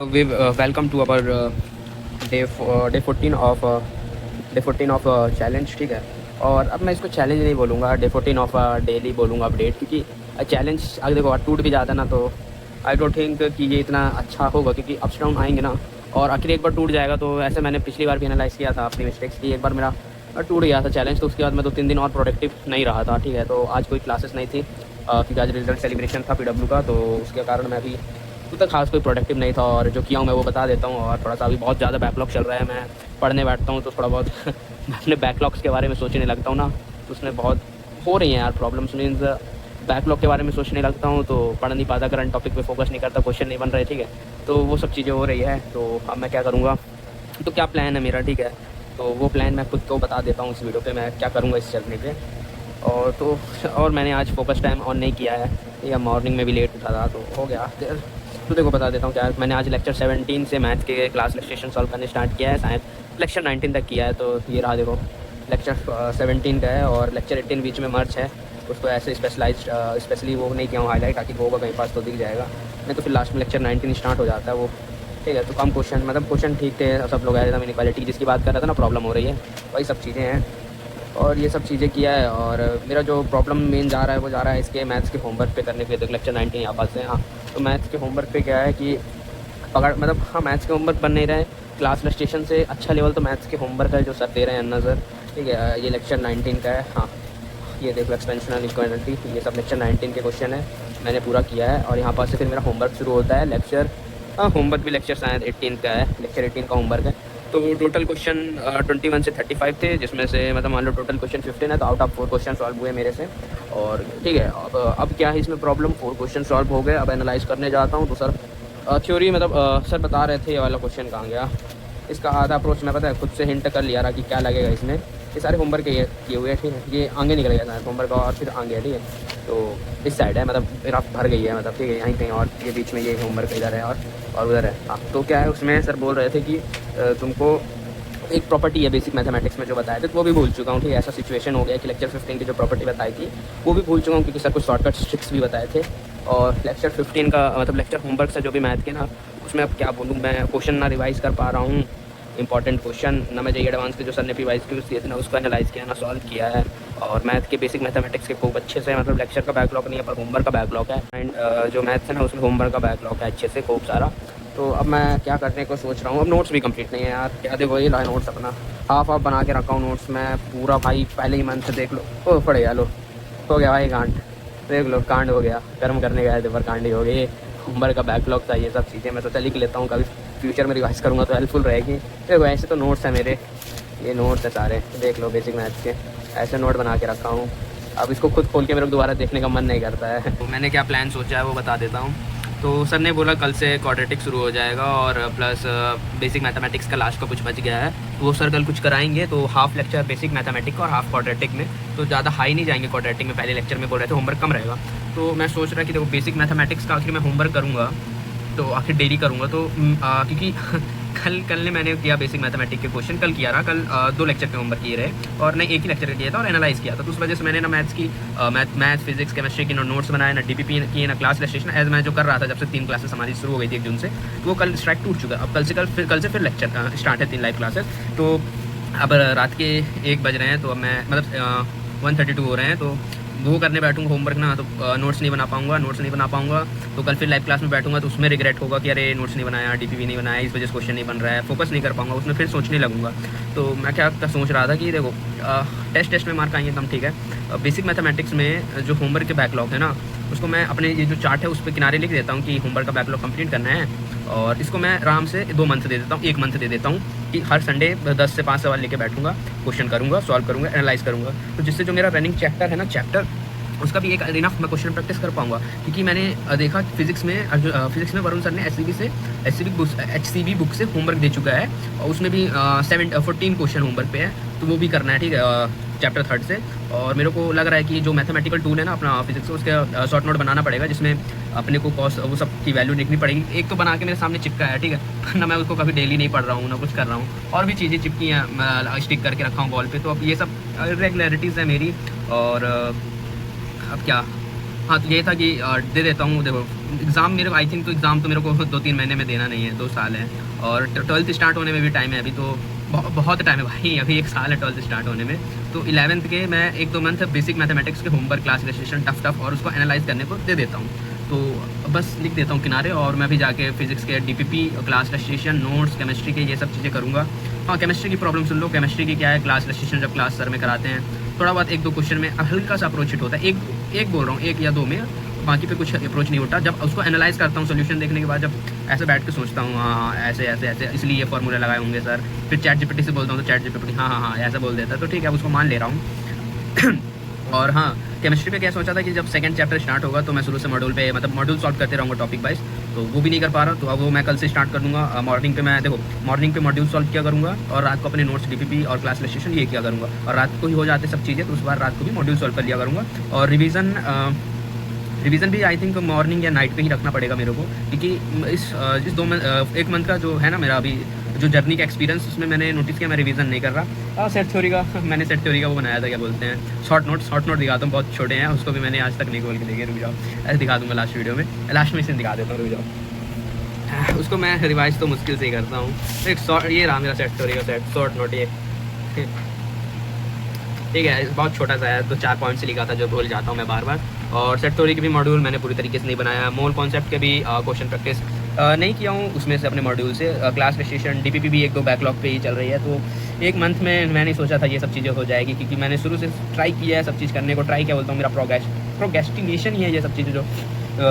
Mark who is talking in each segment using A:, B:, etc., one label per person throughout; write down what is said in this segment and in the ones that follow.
A: Welcome to our day 14 of challenge. ठीक है, और अब मैं इसको चैलेंज नहीं बोलूँगा, डे 14 ऑफ डेली बोलूँगा अपडेट, क्योंकि चैलेंज अगर देखो टूट भी जाता ना तो आई डोंट थिंक कि ये इतना अच्छा होगा, क्योंकि अप्स डाउन आएंगे ना, और आखिर एक बार टूट जाएगा। तो ऐसे मैंने पिछली बार भी एनालाइज़ किया था अपनी मिस्टेक्स की। एक बार मेरा टूट गया था चैलेंज, तो उसके बाद मैं 2-3 दिन और प्रोडक्टिव नहीं रहा था। ठीक है, तो आज कोई क्लासेस नहीं थी क्योंकि आज रिजल्ट सेलिब्रेशन था PW का, तो उसके कारण मैं अभी तो खास कोई प्रोडक्टिव नहीं था। और जो किया हूँ मैं वो बता देता हूँ। और थोड़ा सा अभी बहुत ज़्यादा बैकलॉग चल रहा है, मैं पढ़ने बैठता हूँ तो थोड़ा बहुत मैं अपने बैकलॉग्स के बारे में सोचने लगता हूँ ना, तो उसमें बहुत हो रही हैं यार प्रॉब्लम्स। मीन्स बैकलॉग के बारे में सोचने लगता हूँ तो पढ़ नहीं पाता, करंट टॉपिक पे फोकस नहीं करता, क्वेश्चन नहीं बन रहे। ठीक है, तो वो सब चीज़ें हो रही है। तो अब मैं क्या करूँगा, तो क्या प्लान है मेरा। ठीक है, तो वो प्लान मैं खुद को बता देता हूँ इस वीडियो पे, मैं क्या करूँगा इस चलने पे। और मैंने आज फोकस टाइम ऑन नहीं किया है, या मॉर्निंग में भी लेट उठा था तो हो गया देर। तो देखो बता देता हूँ क्या, मैंने आज लेक्चर 17 से मैथ्स के क्लास इलस्ट्रेशन सॉल्व करने स्टार्ट किया है, शायद लेक्चर 19 तक किया है। तो ये रहा देखो, लेक्चर 17 का है और लेक्चर 18 बीच में मर्ज है। उसको ऐसे स्पेशली वो नहीं किया हूँ हाईलाइट, ताकि वो होगा कहीं पास तो दिख जाएगा, नहीं तो फिर लास्ट में लेक्चर 19 स्टार्ट हो जाता है वो। ठीक है, तो कम क्वेश्चन, मतलब क्वेश्चन ठीक थे, सब लोग आए थे। इनक्वालिटी जिसकी बात कर रहा था ना, प्रॉब्लम हो रही है, वही सब चीज़ें हैं। और ये सब चीज़ें किया है। और मेरा जो प्रॉब्लम मेन जा रहा है वो जा रहा है इसके मैथ्स के होमवर्क पे करने के लिए। तो लेक्चर 19 यहाँ पास है। हाँ, तो मैथ्स के होमवर्क पे क्या है कि हाँ, मैथ्स के होमवर्क बन नहीं रहे। क्लास रजिस्ट्रेशन से अच्छा लेवल तो मैथ्स के होमवर्क है जो सर दे रहे हैं अन्ना सर। ठीक है, ये लेक्चर 19 का है। हाँ, ये देखो एक्सपेंशनल इक्वालिटी, ये सब लेक्चर 19 के क्वेश्चन है, मैंने पूरा किया है। और यहाँ पास से फिर मेरा होमवर्क शुरू होता है लेक्चर, होमवर्क भी लेक्चर शायद 18 का है, लेक्चर 18 का होमवर्क है। तो टोटल क्वेश्चन 21 से 35 थे, जिसमें से मतलब मान लो टोटल क्वेश्चन 15 है, तो आउट ऑफ 4 क्वेश्चन सॉल्व हुए मेरे से। और ठीक है, अब क्या है इसमें प्रॉब्लम, 4 क्वेश्चन सॉल्व हो गए। अब एनालाइज करने जाता हूँ तो सर थ्योरी मतलब सर बता रहे थे ये वाला क्वेश्चन कहाँ गया। इसका आधा अप्रोच मैं पता है खुद से हिंट कर लिया रहा कि क्या लगेगा इसमें। ये सारे होमवर्क ये किए हुए हैं। ठीक है, ये आगे निकल गया था होमवर्क और फिर आगे है। ठीक है, तो इस साइड है, मतलब ग्राफ भर गई है, मतलब ठीक है, यहीं कहीं और ये बीच में ये होमवर्क इधर है और उधर है। हाँ, तो क्या है उसमें सर बोल रहे थे कि तुमको एक प्रॉपर्टी है बेसिक मैथमेटिक्स में जो बताए थे, तो वो भी भूल चुका हूँ। ठीक है, ऐसा सिचुएशन हो गया कि लेक्चर 15 की जो प्रॉपर्टी बताई थी वो भी भूल चुका हूँ, क्योंकि सर कुछ शॉर्टकट ट्रिक्स भी बताए थे। और लेक्चर 15 का मतलब लेक्चर होमवर्क से जो भी मैथ के ना, उसमें अब क्या बोलूँ मैं, क्वेश्चन ना रिवाइज़ कर पा रहा हूँ इंपॉर्टेंट क्वेश्चन ना। मैं एडवांस के जो सर ने रिवाइज किए थे ना, उसको एनालाइज़ किया ना, सॉल्व किया है। और मैथ के बेसिक मैथमेटिक्स के खूब अच्छे से, मतलब लेक्चर का बैकलॉग नहीं है पर होमवर्क का बैकलॉग है। एंड जो मैथ्स है ना उसमें होमवर्क का बैकलॉग है अच्छे से खूब सारा। तो अब मैं क्या करने को सोच रहा हूँ, अब नोट्स भी कंप्लीट नहीं है यार। क्या देखो ये ला नोट्स अपना हाफ बना के रखा हूँ नोट्स में पूरा भाई, पहले ही मंथ से देख लो। ओ पड़े लो, हो गया भाई कांड, देख लो कांड हो गया, कर्म करने गए थे पर कांड ही हो गए। होमवर्क का बैकलॉग था, ये सब चीज़ें मैं सोचा लिख लेता हूँ, कभी फ्यूचर में रिवाइज करूँगा तो हेल्पफुल रहेगी। देखो ऐसे तो नोट्स हैं मेरे, ये नोट्स है सारे, देख लो बेसिक मैथ्स के, ऐसे नोट बना के रखा हूँ। अब इसको खुद खोल के मेरे को दोबारा देखने का मन नहीं करता है। तो मैंने क्या प्लान सोचा है वो बता देता हूँ। तो सर ने बोला कल से क्वाड्रेटिक शुरू हो जाएगा, और प्लस बेसिक मैथमेटिक्स का लास्ट का कुछ बच गया है, वो सर कल कुछ कराएंगे। तो हाफ लेक्चर बेसिक मैथमेटिक्स का और हाफ क्वाड्रेटिक में, तो ज़्यादा हाई नहीं जाएंगे क्वाड्रेटिक में। पहले लेक्चर में बोल रहे थे होमवर्क कम रहेगा, तो मैं सोच रहा कि देखो बेसिक मैथमेटिक्स का आखिर मैं होमवर्क करूँगा, तो आखिर डेली करूँगा। तो क्योंकि कल ने मैंने किया बेसिक मैथमेटिक्स के क्वेश्चन, कल किया रहा, कल 2 लेक्चर के होमवर्क किए रहे, और नहीं एक ही लेक्चर किया था और एनालाइज़ किया था। तो उस वजह से मैंने ना मैथ्स की मैथ्स फिजिक्स केमिस्ट्री की नोट्स बनाए, ना DPP की, ना क्लास इलस्ट्रेशन, एज मैं जो कर रहा था जब से 3 क्लासेस हमारी शुरू हो गई थी 1 जून से, तो वो कल स्ट्राइक टूट चुका है। अब कल से फिर लेक्चर स्टार्ट है, 3 लाइव क्लासेस। तो अब रात के 1 बज रहे हैं, तो अब मैं मतलब 1:32 हो रहे हैं, तो वो करने बैठूँगा होमवर्क ना, तो नोट्स नहीं बना पाऊँगा। तो कल फिर लाइव क्लास में बैठूँगा तो उसमें रिग्रेट होगा कि अरे नोट्स नहीं बनाया, DPP नहीं बनाया, इस वजह से क्वेश्चन नहीं बन रहा है, फोकस नहीं कर पाऊँगा उसमें, फिर सोचने लगूँगा। तो मैं क्या सोच रहा था कि देखो टेस्ट में मार्क आएंगे एकदम ठीक है। बेसिक मैथमेटिक्स में जो होमवर्क के बैकलॉग है ना, उसको मैं अपने ये जो चार्ट है उस पर किनारे लिख देता हूँ कि होमवर्क का बैकलॉग कंप्लीट करना है, और इसको मैं आराम से 2 मंथ दे देता हूँ, 1 मंथ दे देता हूँ कि हर संडे 10 से 5 सवाल लेके बैठूँगा, क्वेश्चन करूँगा, सॉल्व करूँगा, एनालाइज करूँगा। तो जिससे जो मेरा रनिंग चैप्टर है ना, उसका भी एक इनफ मैं क्वेश्चन प्रैक्टिस कर पाऊँगा। क्योंकि मैंने देखा फिजिक्स में वरुण सर ने HCB बुक से होमवर्क दे चुका है, और उसमें भी 14 क्वेश्चन होमवर्क पे है, तो वो भी करना है। ठीक है, चैप्टर 3 से। और मेरे को लग रहा है कि जो मैथमेटिकल टूल है ना अपना फिजिक्स का, उसका शॉर्ट नोट बनाना पड़ेगा, जिसमें अपने को कॉस वो सब की वैल्यू लिखनी पड़ेगी। एक तो बना के मेरे सामने चिपका है, ठीक है ना, मैं उसको कभी डेली नहीं पढ़ रहा हूँ, ना कुछ कर रहा हूँ, और भी चीज़ें चिपकी हैं, स्टिक करके रखा हूँ वॉल पे। तो अब ये सब रेगुलरिटीज़ है मेरी। और अब क्या, हाँ, तो ये था कि दे देता हूँ। देखो एग्ज़ाम मेरे को आई थिंक तो एग्ज़ाम तो मेरे को 2-3 महीने में देना नहीं है, 2 साल है, और 12th स्टार्ट होने में भी टाइम है अभी, तो बहुत टाइम है भाई, अभी 1 साल है 12th स्टार्ट होने में। तो 11th के मैं 1-2 मंथ बेसिक मैथमेटिक्स के होमवर्क, क्लास रजिस्ट्रेशन टफ और उसको एनालाइज करने को दे देता हूँ। तो बस लिख देता हूँ किनारे, और मैं भी जाके फिजिक्स के DPP, class registration, notes, chemistry के ये सब चीज़ें करूँगा। हाँ, केमिस्ट्री की प्रॉब्लम सुन लो। केमिस्ट्री की क्या है, क्लास रजिस्ट्रेशन जब क्लास सर में कराते हैं, थोड़ा बहुत 1-2 क्वेश्चन में हल्का सा अप्रोच हिट होता है, एक बोल रहा हूँ, 1 या 2 में, बाकी पे कुछ अप्रोच नहीं होता। जब उसको एनालाइज़ करता हूँ सोल्यूशन देखने के बाद, जब ऐसे बैठ के सोचता हूँ, हाँ ऐसे ऐसे ऐसे इसलिए ये फॉर्मूले लगाए होंगे सर, फिर चैट जीपीटी से बोलता हूँ तो चैट जीपीटी हाँ ऐसा बोल देता है, तो ठीक है, उसको मान ले रहा हूँ। और हाँ, केमिस्ट्री पे क्या सोचा था कि जब सेकंड चैप्टर स्टार्ट होगा तो मैं शुरू से मॉड्यूल पे, मतलब मॉड्यूल सॉल्व करते रहूँगा टॉपिक वाइज, तो वो भी नहीं कर पा रहा, तो अब वो मैं कल से स्टार्ट कर दूँगा। मॉर्निंग पे मैं देखो, मॉर्निंग पे मॉड्यूल सॉल्व किया करूँगा, और रात को अपने नोट्स डीपीपी और क्लास रजिस्ट्रेशन ये किया करूँगा, और रात को ही हो जाते सब चीज़ें, तो उस बार रात को भी मॉड्यूल सॉल्व कर लिया करूँगा। और रिवीजन भी आई थिंक मॉर्निंग या नाइट पे ही रखना पड़ेगा मेरे को, क्योंकि इस 1 मंथ का जो है ना मेरा अभी जो जर्नी का एक्सपीरियंस, उसमें मैंने नोटिस किया मैं रिवीजन नहीं कर रहा। सेट थ्योरी का मैंने सेट थ्योरी का वो बनाया था, क्या बोलते हैं, शॉर्ट नोट दिखाता हूँ, बहुत छोटे हैं, उसको भी मैंने आज तक नहीं खोल के देखे, रुक जाओ, ऐसे दिखा दूँगा लास्ट वीडियो में, लास्ट में इसे दिखा देता हूँ, रुक जाओ। उसको मैं रिवाइज तो मुश्किल से ही करता हूँ। एक शॉर्ट, ये रहा मेरा सेट थ्योरी का शॉर्ट नोट, ये ठीक है, बहुत छोटा सा है, तो 4 पॉइंट से लिखा था जो भूल जाता हूँ मैं बार बार। और सेट थ्योरी के भी मॉड्यूल मैंने पूरी तरीके से नहीं बनाया, मोल कॉन्सेप्ट के भी क्वेश्चन प्रैक्टिस नहीं किया हूँ उसमें से अपने मॉड्यूल से। क्लास रजिस्ट्रेशन डीपीपी भी 1-2 बैकलॉग पे ही चल रही है, तो 1 मंथ में मैंने सोचा था ये सब चीज़ें हो जाएगी, क्योंकि मैंने शुरू से ट्राई किया है सब चीज़ करने को। ट्राई क्या बोलता हूँ, मेरा प्रोगेस्टिनेशन ही है ये सब चीज़ें जो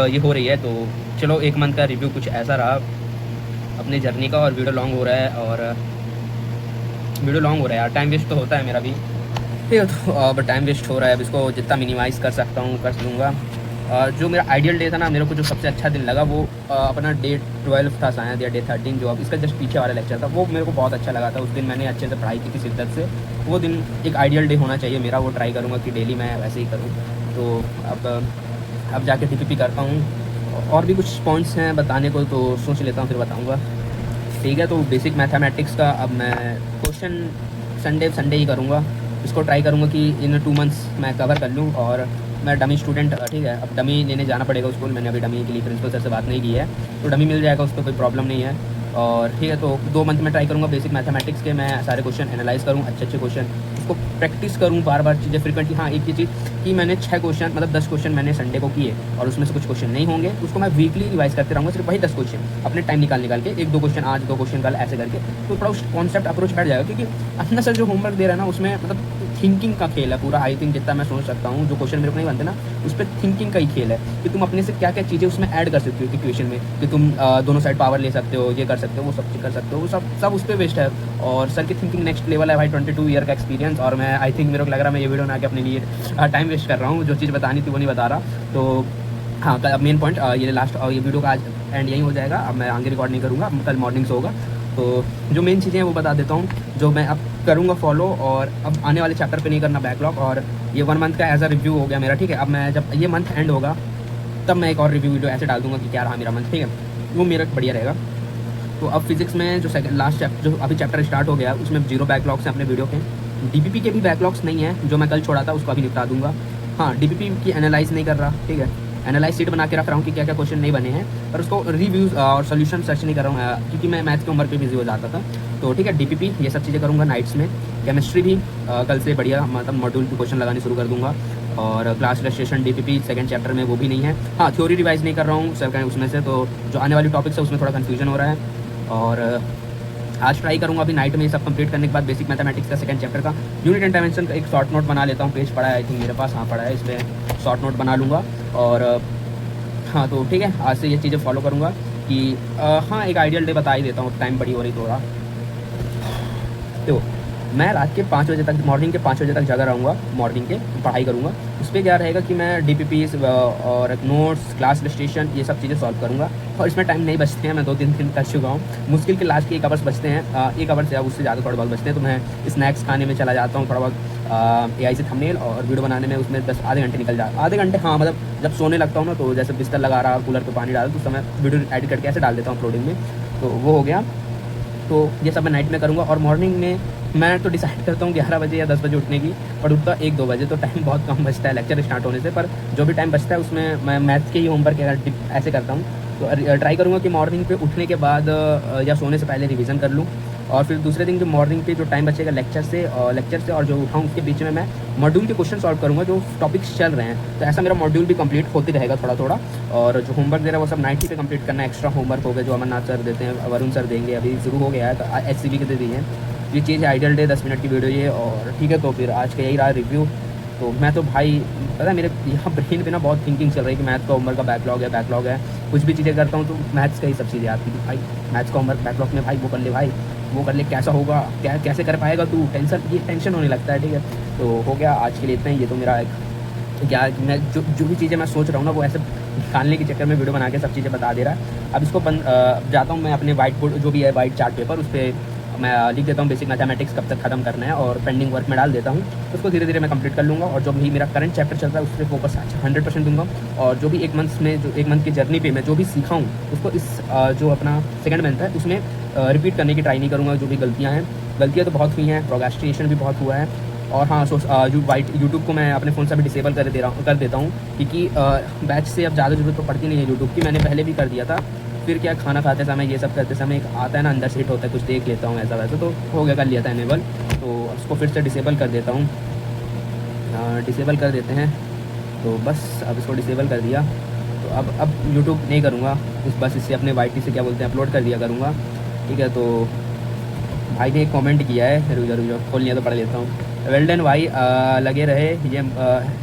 A: ये हो रही है। तो चलो 1 मंथ का रिव्यू कुछ ऐसा रहा अपनी जर्नी का, और वीडियो लॉन्ग हो रहा है यार, टाइम वेस्ट तो होता है मेरा भी, ठीक है, तो अब टाइम वेस्ट हो रहा है, अब इसको जितना मिनिमाइज़ कर सकता हूँ कर लूँगा। जो मेरा आइडियल डे था ना, मेरे को जो सबसे अच्छा दिन लगा वो अपना डे 12 था शायद, या डे 13, जो अब इसका जस्ट पीछे वाला लेक्चर था, वो मेरे को बहुत अच्छा लगा था। उस दिन मैंने अच्छे से पढ़ाई की थी शिद्दत से, वो दिन एक आइडियल डे होना चाहिए मेरा, वो ट्राई करूँगा कि डेली मैं वैसे ही करूँ। तो अब जाके डीपीपी करता हूँ, और भी कुछ पॉइंट्स हैं बताने को, तो सोच लेता हूँ फिर बताऊँगा, ठीक है। तो बेसिक मैथमेटिक्स का अब मैं क्वेश्चन संडे ही करूँगा, इसको ट्राई करूँगा कि इन 2 मंथ्स मैं कवर कर लूँ। और मैं डमी स्टूडेंट, ठीक है, अब डमी लेने जाना पड़ेगा स्कूल, मैंने अभी डमी के लिए प्रिंसिपल सर से बात नहीं की है, तो डमी मिल जाएगा, उस पर कोई प्रॉब्लम नहीं है। और ठीक है, तो 2 मंथ में ट्राई करूँगा बेसिक मैथमेटिक्स के, मैं सारे क्वेश्चन एनालाइज़ करूँ, अच्छे क्वेश्चन, उसको प्रैक्टिस करूँ बार चीज़ें फ्रिक्वेंटली। हाँ, एक ही चीज़ कि मैंने 6 क्वेश्चन, मतलब 10 क्वेश्चन मैंने संडे को किए, और उसमें से कुछ क्वेश्चन नहीं होंगे, उसको मैं वीकली रिवाइज करते रहूँगा, सिर्फ वही 10 क्वेश्चन अपने टाइम निकाल के, 1-2 क्वेश्चन आज, 2 क्वेश्चन कल, ऐसे करके, तो थोड़ा उस कॉन्सेप्ट अप्रोच बैठ जाएगा। क्योंकि अपना सर जो होमवर्क दे रहा है ना, उसमें मतलब थिंकिंग का खेल है पूरा। आई थिंक जितना मैं सोच सकता हूँ, जो क्वेश्चन मेरे को नहीं बनते ना, उस पर थिंकिंग का ही खेल है, कि तुम अपने से क्या क्या चीज़ें उसमें ऐड कर सकते हो इक्वेशन में, कि तुम दोनों साइड पावर ले सकते हो, ये कर सकते हो, वो सब कर सकते हो, वो सब उस पर बेस्ड है। और सर की थिंकिंग नेक्स्ट लेवल है भाई, 22 ईयर का एक्सपीरियंस, और मैं आई थिंक मेरे को लग रहा है मैं ये वीडियो बना के अपने लिए टाइम वेस्ट कर रहा हूँ, जो चीज़ बतानी थी वो नहीं बता रहा। तो हाँ, कल मेन पॉइंट ये लास्ट, और ये वीडियो का आज एंड यही हो जाएगा, अब मैं आगे रिकॉर्ड नहीं करूँगा, कल मॉर्निंग से होगा। तो जो मेन चीज़ें हैं वो बता देता हूँ, जो मैं अब करूँगा फॉलो, और अब आने वाले चैप्टर पे नहीं करना बैकलॉग। और ये 1 मंथ का एज अ रिव्यू हो गया मेरा, ठीक है। अब मैं जब ये मंथ एंड होगा तब मैं एक और रिव्यू वीडियो ऐसे डाल दूँगा कि क्या रहा मेरा मंथ, ठीक है, वो मेरा बढ़िया रहेगा। तो अब फिजिक्स में जो लास्ट चैप्टर, जो अभी चैप्टर स्टार्ट हो गया, उसमें 0 बैकलॉग्स हैं अपने वीडियो के। डीपीपी के भी बैकलॉग्स नहीं है, जो मैं कल छोड़ा था उसको अभी निपटा दूंगा। हाँ, डीपीपी की एनालाइज नहीं कर रहा, ठीक है, एनालाइज सीट बना के रख रहा हूँ कि क्या क्या क्वेश्चन नहीं बने हैं, पर उसको रिव्यूज़ और सोल्यूशन सर्च नहीं कर रहा हूँ, क्योंकि मैं मैथ्स के उम्र पे बिजी हो जाता था। तो ठीक है, डीपीपी ये सब चीज़ें करूँगा नाइट्स में। केमिस्ट्री भी कल से बढ़िया, मतलब मॉड्यूल के क्वेश्चन लगाने शुरू कर दूँगा। और class registration DPP second chapter में वो भी नहीं है। हाँ, थ्योरी रिवाइज नहीं कर रहा हूँ सर उसमें से, तो जो आने वाली टॉपिक्स है उसमें थोड़ा कन्फ्यूजन हो रहा है। और आज ट्राई करूँगा अभी नाइट में ये सब कंप्लीट करने के बाद बेसिक मैथमेटिक्स का सेकंड चैप्टर का यूनिट एंड डायमेंशन का एक शॉर्ट नोट बना लेता हूँ। पेज पड़ा है आई थिंक मेरे पास, हाँ पड़ा है, इस पर शॉर्ट नोट बना लूँगा। और हाँ, तो ठीक है, आज से ये चीज़ें फॉलो करूँगा कि हाँ, एक आइडियल डे बता ही देता हूँ, टाइम बड़ी हो रही थोड़ा। तो मैं रात के 5 बजे तक, मॉर्निंग के 5 बजे तक जगा रहूँगा, मॉर्निंग के पढ़ाई करूँगा। उस पर क्या रहेगा कि मैं डीपीपीस और नोट्स, क्लास रजिस्ट्रेशन, ये सब चीज़ें सॉल्व करूँगा। और इसमें टाइम नहीं बचते हैं, मैं 2-3 दिन कर चुका हूँ। मुश्किल के लास्ट के 1 आवर्स बचते हैं, 1 आवर से अब उससे ज़्यादा थोड़ा बहुत बचते हैं, तो मैं स्नैक्स खाने में चला जाता हूँ, थोड़ा बहुत AI से थंबनेल और वीडियो बनाने में उसमें आधे घंटे निकल जाता, आधे घंटे। हाँ, मतलब जब सोने लगता हूँ ना, तो जैसे बिस्तर लगा रहा, कूलर पे पानी डाल, तो उस समय वीडियो एडिट करके ऐसे डाल देता हूँ अपलोडिंग में, तो वो हो गया। तो ये सब मैं नाइट में करूँगा। और मॉर्निंग में मैं तो डिसाइड करता हूँ 11 बजे या 10 बजे उठने की, पर उठता 1-2 बजे, तो टाइम बहुत कम बचता है लेक्चर स्टार्ट होने से। पर जो भी टाइम बचता है उसमें मैं मैथ्स के ही होमवर्क ऐसे करता हूँ। तो ट्राई करूँगा कि मॉर्निंग पे उठने के बाद या सोने से पहले रिवीजन कर लूँ, और फिर दूसरे दिन जो मॉर्निंग पे जो टाइम बचेगा लेक्चर से और जो उठाऊँ उसके बीच में मैं मॉड्यूल के क्वेश्चन सॉल्व करूँगा जो टॉपिक्स चल रहे हैं। तो ऐसा मेरा मॉड्यूल भी कंप्लीट होते रहेगा थोड़ा थोड़ा। और जो होमवर्क दे रहा है वो सब 90 पे कंप्लीट करना है। एक्स्ट्रा होमवर्क हो गया जो अमरनाथ सर देते हैं, वरुण सर देंगे, अभी शुरू हो गया है, तो SCB के दे दिए हैं। ये चीज़ है आइडियल डे 10 मिनट की वीडियो ये। और ठीक है, तो फिर आज का यही रहा रिव्यू। तो मैं तो भाई पता है मेरे यहाँ ब्रेन पे ना बहुत थिंकिंग चल रही है कि मैथ्स का होमवर्क का बैकलॉग है। कुछ भी चीज़ें करता हूँ तो मैथ्स का ही सब चीज़ें आती है भाई। मैथ्स का होमवर्क बैकलॉग में भाई वो कर ले भाई, वो कर ले, कैसा होगा, कैसे कर पाएगा तू, टेंशन होने लगता है। ठीक है, तो हो गया आज के लिए इतना ही। ये तो मेरा एक क्या मैं जो भी चीज़ें मैं सोच रहा हूँ ना वो ऐसे निकालने के चक्कर में वीडियो बना के सब चीज़ें बता दे रहा है। अब इसको जाता हूँ मैं अपने वाइट बोर्ड जो भी है वाइट चार्ट पेपर, उस पर मैं लिख देता हूँ बेसिक मैथमेटिक्स कब तक खत्म करना है, और पेंडिंग वर्क में डाल देता हूँ। तो उसको धीरे धीरे मैं कंप्लीट कर लूँगा, और जो भी मेरा करंट चैप्टर चल रहा है उस पर फोकस 100% दूंगा। और जो भी एक मंथ की जर्नी पे मैं जो भी सीखा हूँ उसको इस जो अपना सेकंड मंथ है उसमें रिपीट करने की ट्राई नहीं करूँगा। जो भी गलतियाँ तो बहुत हुई हैं, प्रोक्रेस्टिनेशन भी बहुत हुआ है। और हाँ, यूट्यूब को मैं अपने फ़ोन से भी डिसेबल कर देता हूँ, क्योंकि बैच से अब ज़्यादा ज़रूरत तो पड़ती नहीं है यूट्यूब की। मैंने पहले भी कर दिया था, फिर क्या खाना खाते समय ये सब करते समय एक आता है ना अंदर से हिट होता है, कुछ देख लेता हूँ ऐसा वैसा, तो हो गया, कर लिया था इनेबल। तो उसको फिर से डिसेबल कर देता हूँ, डिसेबल कर देते हैं। तो बस अब इसको डिसेबल कर दिया, तो अब यूट्यूब नहीं करूँगा, बस इससे अपने YT से क्या बोलते हैं अपलोड कर दिया करूँगा। ठीक है, तो भाई ने एक कमेंट किया है, रुक जाओ खोल लिया तो पढ़ लेता हूँ। वेल डन भाई, लगे रहे ये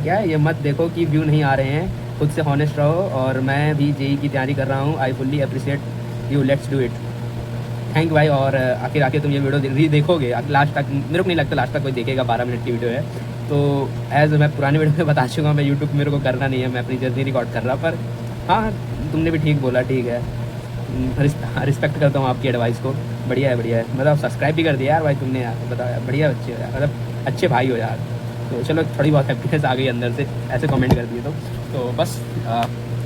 A: क्या ये मत देखो कि व्यू नहीं आ रहे हैं, खुद से हॉनेस्ट रहो। और मैं भी JEE की तैयारी कर रहा हूँ, I fully appreciate you, let's do it. Thank भाई। और आखिर तुम ये वीडियो देखोगे लास्ट तक, मेरे को नहीं लगता लास्ट तक कोई देखेगा, 12 मिनट की वीडियो है। तो एज मैं पुरानी वीडियो में बता चुका हूँ, मैं यूट्यूब मेरे को करना नहीं है, मैं अपनी जर्नी रिकॉर्ड कर रहा। पर हाँ, तुमने भी ठीक बोला, ठीक है, रिस्पेक्ट करता हूँ आपकी एडवाइस को। बढ़िया है, मतलब सब्सक्राइब भी कर दिया यार भाई तुमने, यार बताया, बढ़िया बच्चे हो यार, मतलब अच्छे भाई हो यार। तो चलो थोड़ी बहुत हैप्पीनेस आ गई अंदर से, ऐसे कमेंट कर दिए तो बस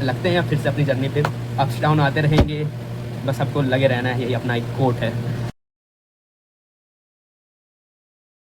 A: लगते हैं फिर से अपनी जर्नी पे, अप्स डाउन आते रहेंगे, बस सबको लगे रहना है, यही अपना एक कोट है।